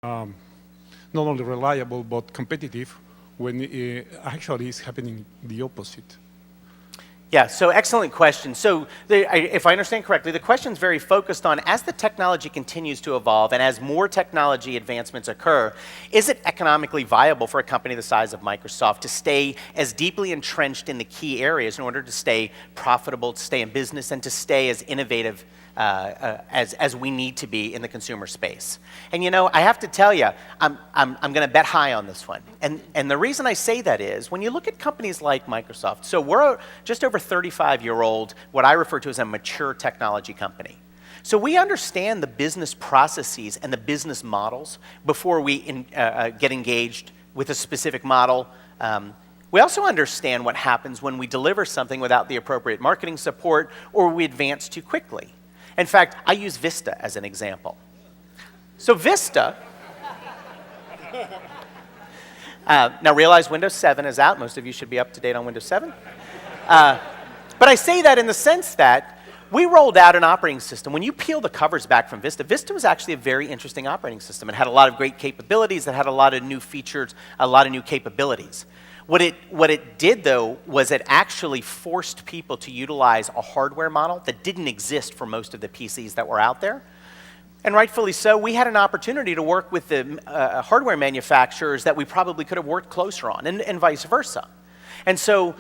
not only reliable but competitive when actually it's happening the opposite. Yeah, so excellent question. So if I understand correctly, the question is very focused on, as the technology continues to evolve and as more technology advancements occur, is it economically viable for a company the size of Microsoft to stay as deeply entrenched in the key areas in order to stay profitable, to stay in business, and to stay as innovative as we need to be in the consumer space? And you know, I have to tell you, I'm going to bet high on this one. And the reason I say that is, when you look at companies like Microsoft, so we're just over 35-year-old, what I refer to as a mature technology company. So we understand the business processes and the business models before we get engaged with a specific model. We also understand what happens when we deliver something without the appropriate marketing support or we advance too quickly. In fact, I use Vista as an example. So Vista, now realize Windows 7 is out. Most of you should be up to date on Windows 7. But I say that in the sense that we rolled out an operating system. When you peel the covers back from Vista, Vista was actually a very interesting operating system. It had a lot of great capabilities. It had a lot of new features, a lot of new capabilities. What it did, though, was it actually forced people to utilize a hardware model that didn't exist for most of the PCs that were out there. And rightfully so, we had an opportunity to work with the hardware manufacturers that we probably could have worked closer on, and vice versa. And so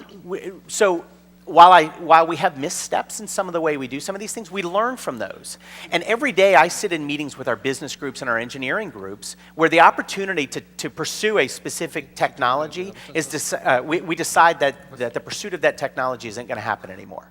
while we have missteps in some of the way we do some of these things, we learn from those. And every day I sit in meetings with our business groups and our engineering groups where the opportunity to pursue a specific technology is, we decide that the pursuit of that technology isn't going to happen anymore.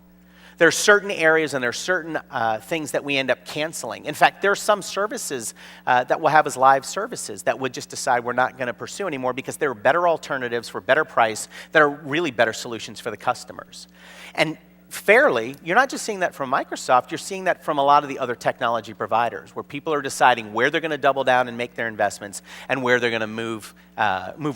There are certain areas and there are certain things that we end up canceling. In fact, there are some services that we'll have as live services that would just decide we're not going to pursue anymore because there are better alternatives for better price that are really better solutions for the customers. And fairly, you're not just seeing that from Microsoft, you're seeing that from a lot of the other technology providers where people are deciding where they're going to double down and make their investments and where they're going to move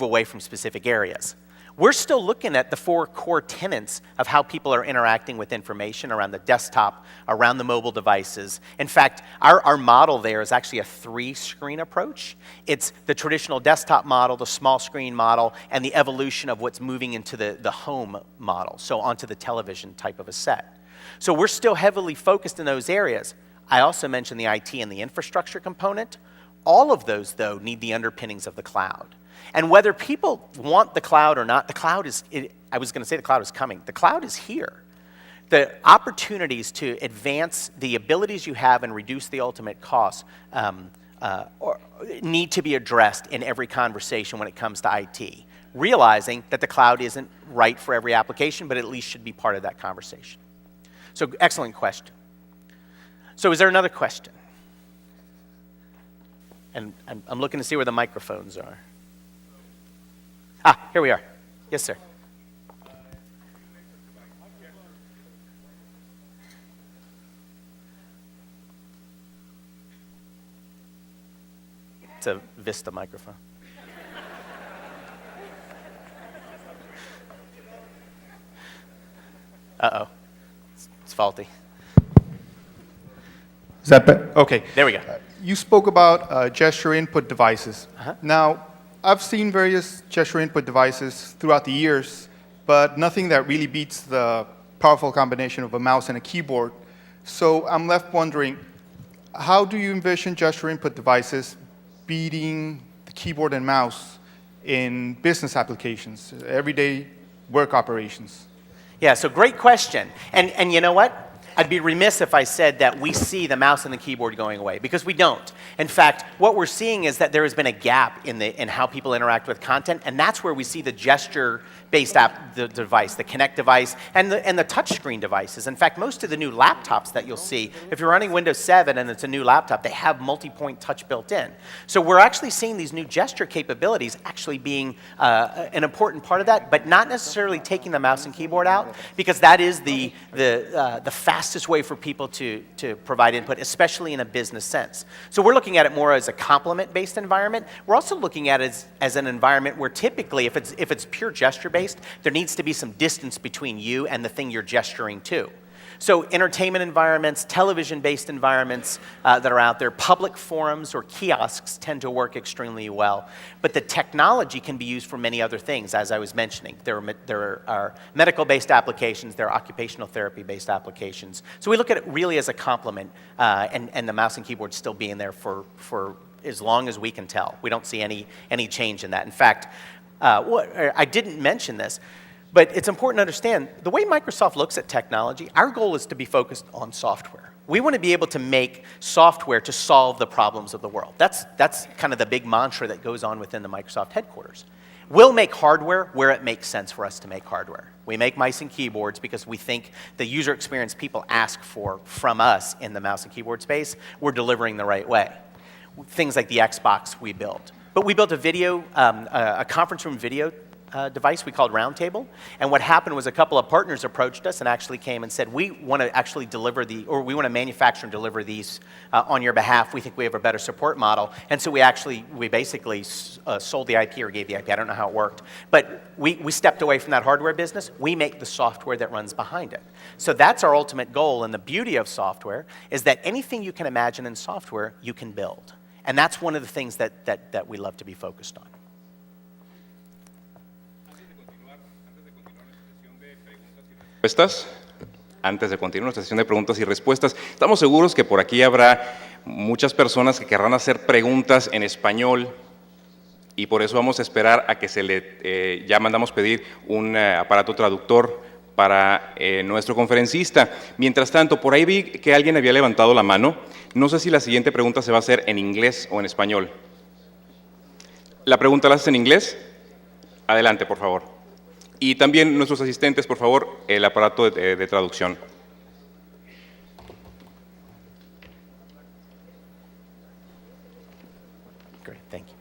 away from specific areas. We're still looking at the 4 core tenets of how people are interacting with information around the desktop, around the mobile devices. In fact, our model there is actually a 3-screen approach. It's the traditional desktop model, the small screen model, and the evolution of what's moving into the home model, so onto the television type of a set. So we're still heavily focused in those areas. I also mentioned the IT and the infrastructure component. All of those, though, need the underpinnings of the cloud. And whether people want the cloud or not, the cloud is, I was going to say the cloud is coming. The cloud is here. The opportunities to advance the abilities you have and reduce the ultimate costs need to be addressed in every conversation when it comes to IT, realizing that the cloud isn't right for every application, but at least should be part of that conversation. So excellent question. So is there another question? And I'm looking to see where the microphones are. Here we are. Yes, sir. It's a Vista microphone. Uh-oh. It's faulty. Is that better? Okay, there we go. You spoke about gesture input devices. Now, I've seen various gesture input devices throughout the years, but nothing that really beats the powerful combination of a mouse and a keyboard. So I'm left wondering, how do you envision gesture input devices beating the keyboard and mouse in business applications, everyday work operations? Yeah, so great question. And you know what? I'd be remiss if I said that we see the mouse and the keyboard going away, because we don't. In fact, what we're seeing is that there has been a gap in how people interact with content, and that's where we see the gesture-based device, the Connect device, and the touchscreen devices. In fact, most of the new laptops that you'll see, if you're running Windows 7 and it's a new laptop, they have multi-point touch built in. So we're actually seeing these new gesture capabilities actually being an important part of that, but not necessarily taking the mouse and keyboard out, because that is the fastest way for people to provide input, especially in a business sense. So we're looking at it more as a complement-based environment. We're also looking at it as an environment where typically, if it's pure gesture-based, there needs to be some distance between you and the thing you're gesturing to. So entertainment environments, television-based environments that are out there, public forums or kiosks tend to work extremely well. But the technology can be used for many other things, as I was mentioning. There are medical-based applications, there are occupational therapy-based applications. So we look at it really as a complement, and the mouse and keyboard still being there for as long as we can tell. We don't see any change in that. In fact, I didn't mention this, but it's important to understand, the way Microsoft looks at technology, our goal is to be focused on software. We want to be able to make software to solve the problems of the world. That's kind of the big mantra that goes on within the Microsoft headquarters. We'll make hardware where it makes sense for us to make hardware. We make mice and keyboards because we think the user experience people ask for from us in the mouse and keyboard space, we're delivering the right way. Things like the Xbox we built. But we built a conference room video device we called Roundtable. And what happened was a couple of partners approached us and actually came and said, we want to actually we want to manufacture and deliver these on your behalf. We think we have a better support model. And so we basically sold the IP or gave the IP. I don't know how it worked. But we stepped away from that hardware business. We make the software that runs behind it. So that's our ultimate goal. And the beauty of software is that anything you can imagine in software, you can build. And that's one of the things that we love to be focused on. Antes de continuar nuestra sesión de preguntas y respuestas, estamos seguros que por aquí habrá muchas personas que querrán hacer preguntas en español y por eso vamos a esperar a que ya mandamos pedir un aparato traductor para nuestro conferencista. Mientras tanto, por ahí vi que alguien había levantado la mano. No sé si la siguiente pregunta se va a hacer en inglés o en español. ¿La pregunta la haces en inglés? Adelante, por favor. Y también nuestros asistentes, por favor, el aparato de traducción. Great, thank you.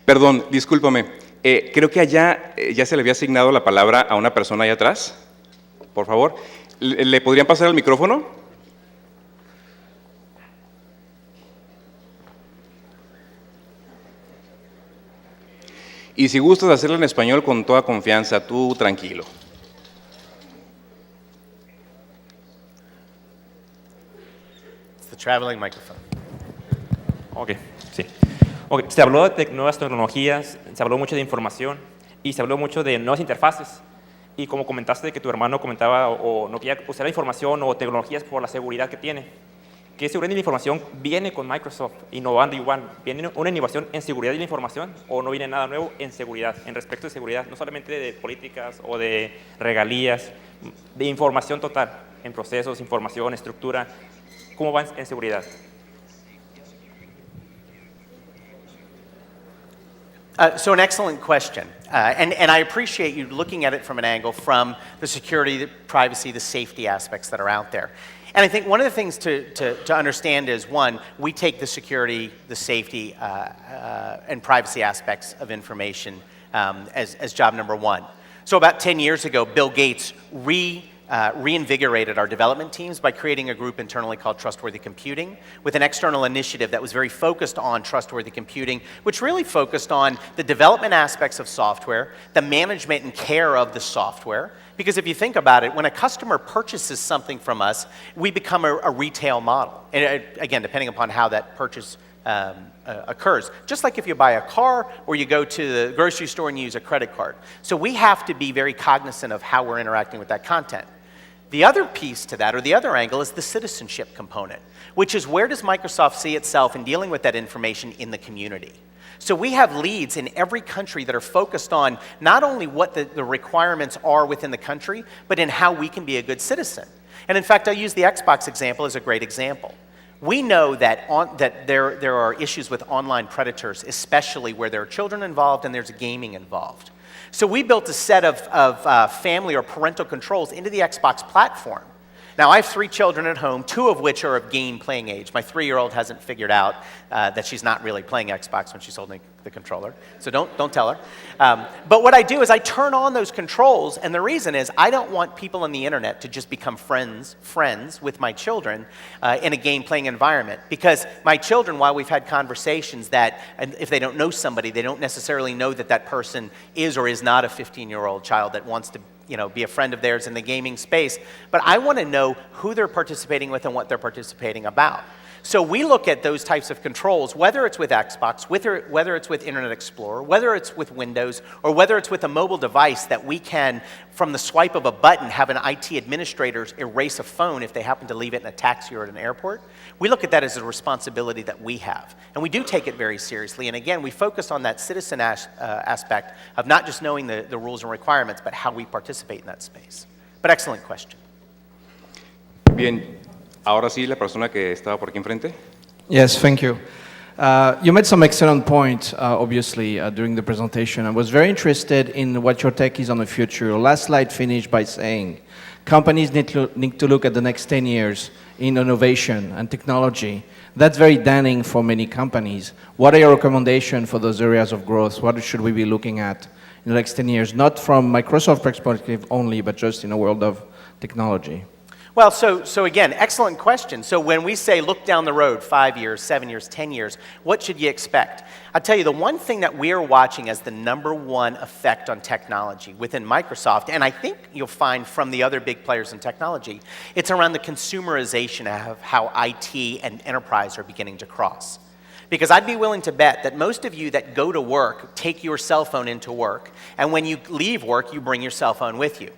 Perdón, discúlpame. Creo que allá ya se le había asignado la palabra a una persona allá atrás. Por favor, ¿le podrían pasar el micrófono? Y si gustas hacerlo en español con toda confianza, tú tranquilo. It's the traveling microphone. Ok, sí. Okay, se habló de nuevas tecnologías, se habló mucho de información y se habló mucho de nuevas interfaces. Y como comentaste que tu hermano comentaba o no quería usar la información o tecnologías por la seguridad que tiene. ¿Qué seguridad de la información viene con Microsoft innovando igual? ¿Viene una innovación en seguridad de la información o no viene nada nuevo en seguridad, en respecto de seguridad? No solamente de políticas o de regalías, de información total, en procesos, información, estructura. ¿Cómo va en seguridad? So an excellent question, and I appreciate you looking at it from an angle from the security, the privacy, the safety aspects that are out there. And I think one of the things to understand is, one, we take the security, the safety, and privacy aspects of information as job number one. So about 10 years ago, Bill Gates reinvigorated our development teams by creating a group internally called Trustworthy Computing with an external initiative that was very focused on trustworthy computing, which really focused on the development aspects of software, the management and care of the software. Because if you think about it, when a customer purchases something from us, we become a retail model. And again, depending upon how that purchase occurs. Just like if you buy a car or you go to the grocery store and you use a credit card. So we have to be very cognizant of how we're interacting with that content. The other piece to that, or the other angle, is the citizenship component, which is where does Microsoft see itself in dealing with that information in the community? So we have leads in every country that are focused on not only what the requirements are within the country, but in how we can be a good citizen. And in fact, I'll use the Xbox example as a great example. We know that there are issues with online predators, especially where there are children involved and there's gaming involved. So we built a set of family or parental controls into the Xbox platform Now, I have 3 children at home, 2 of which are of game playing age. My 3-year-old hasn't figured out that she's not really playing Xbox when she's holding the controller, so don't tell her. But what I do is I turn on those controls, and the reason is I don't want people on the internet to just become friends with my children in a game playing environment. Because my children, while we've had conversations that if they don't know somebody, they don't necessarily know that that person is or is not a 15-year-old child that wants to be a friend of theirs in the gaming space. But I want to know who they're participating with and what they're participating about. So we look at those types of controls, whether it's with Xbox, whether it's with Internet Explorer, whether it's with Windows, or whether it's with a mobile device that we can, from the swipe of a button, have an IT administrator erase a phone if they happen to leave it in a taxi or at an airport. We look at that as a responsibility that we have. And we do take it very seriously. And again, we focus on that citizen aspect of not just knowing the rules and requirements, but how we participate in that space. But excellent question. Bien, ahora sí, la persona que estaba por aquí enfrente. Yes, thank you. You made some excellent points, obviously, during the presentation. I was very interested in what your take is on the future. Your last slide finished by saying companies need to look at the next 10 years in innovation and technology. That's very damning for many companies. What are your recommendations for those areas of growth? What should we be looking at in the next 10 years? Not from Microsoft perspective only, but just in a world of technology. Well, so again, excellent question. So when we say look down the road, 5 years, 7 years, 10 years, what should you expect? I'll tell you, the one thing that we're watching as the #1 effect on technology within Microsoft, and I think you'll find from the other big players in technology, it's around the consumerization of how IT and enterprise are beginning to cross. Because I'd be willing to bet that most of you that go to work take your cell phone into work, and when you leave work, you bring your cell phone with you.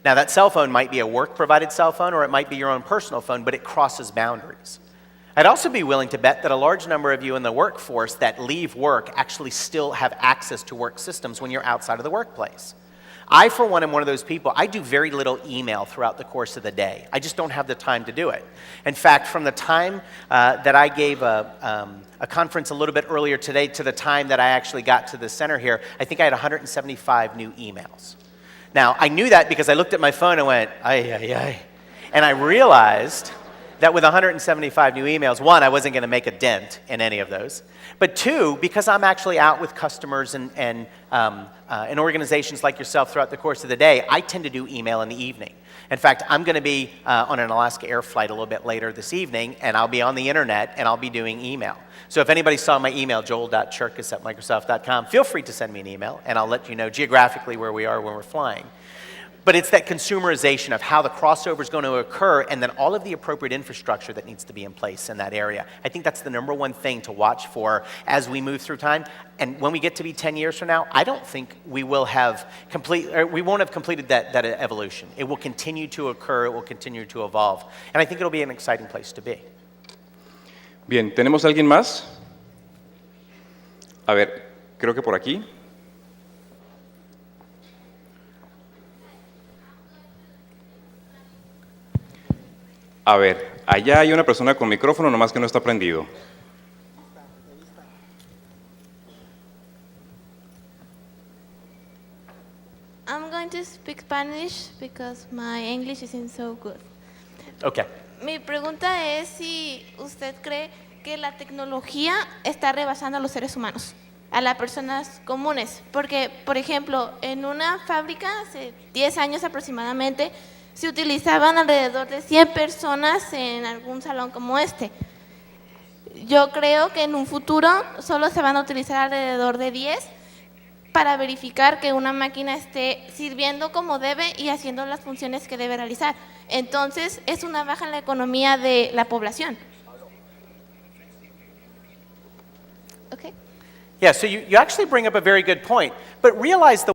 Now, that cell phone might be a work-provided cell phone, or it might be your own personal phone, but it crosses boundaries. I'd also be willing to bet that a large number of you in the workforce that leave work actually still have access to work systems when you're outside of the workplace. I, for one, am one of those people. I do very little email throughout the course of the day. I just don't have the time to do it. In fact, from the time that I gave a conference a little bit earlier today to the time that I actually got to the center here, I think I had 175 new emails. Now, I knew that because I looked at my phone and went, ay, ay, ay. And I realized that with 175 new emails, 1, I wasn't going to make a dent in any of those. But 2, because I'm actually out with customers and organizations like yourself throughout the course of the day, I tend to do email in the evening. In fact, I'm going to be on an Alaska Air flight a little bit later this evening, and I'll be on the internet, and I'll be doing email. So if anybody saw my email, joel.cherkis@microsoft.com, feel free to send me an email, and I'll let you know geographically where we are when we're flying. But it's that consumerization of how the crossover is going to occur, and then all of the appropriate infrastructure that needs to be in place in that area. I think that's the #1 thing to watch for as we move through time. And when we get to be 10 years from now, I don't think we won't have completed that evolution. It will continue to occur, it will continue to evolve. And I think it'll be an exciting place to be. Bien, ¿tenemos alguien más? A ver, creo que por aquí. A ver, allá hay una persona con micrófono, nomás que no está prendido. I'm going to speak Spanish because my English isn't so good. Okay. Mi pregunta es si usted cree que la tecnología está rebasando a los seres humanos, a las personas comunes. Porque, por ejemplo, en una fábrica hace 10 años aproximadamente, se utilizaban alrededor de 100 personas en algún salón como este. Yo creo que en un futuro solo se van a utilizar alrededor de 10 para verificar que una máquina esté sirviendo como debe y haciendo las funciones que debe realizar. Entonces, es una baja en la economía de la población. Okay. Yeah, so you actually bring up a very good point. But realize the